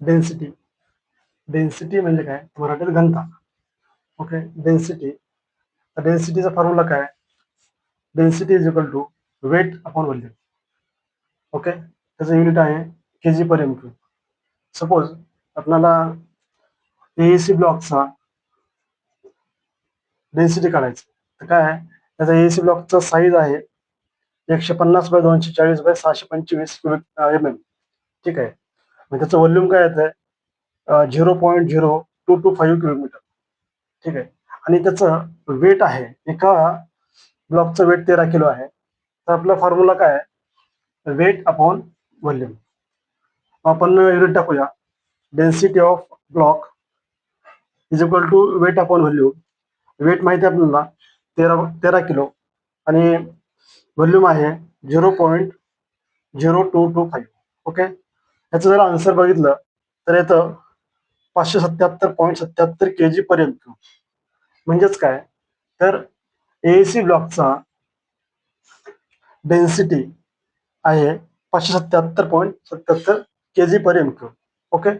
Density. Density म्हणजे काय, मराठीत घनता. Okay, density. डेन्सिटीचा फॉर्म्युला काय, density is equal to weight upon volume. Okay, त्याचं युनिट आहे KG per M cube. Suppose आपल्याला एएसी ब्लॉकचा डेन्सिटी काढायचं, तर काय आहे, त्याचा एएसी ब्लॉकचा साईज आहे 150 by 240 by 625 cubic M M. ठीक आहे, मग त्याचं व्हॉल्यूम काय येतं 0.0225 क्युबिक मीटर. ठीक आहे, आणि त्याचं वेट आहे, एका ब्लॉकचं वेट 13 किलो आहे. तर आपला फॉर्म्युला काय आहे, वेट अपॉन व्हॉल्यूम. आपण युनिट टाकूया, density of block is equal to weight upon volume. Weight माहिती आहे आपल्याला 13 किलो, आणि व्हॉल्यूम आहे 0.0225. ओके, याचं जर आन्सर बघितलं तर येतं 577.77 kg पर एम क्यू. म्हणजेच काय, तर एएसी ब्लॉकचा डेन्सिटी आहे 577.77 kg पर एम क्यू. ओके,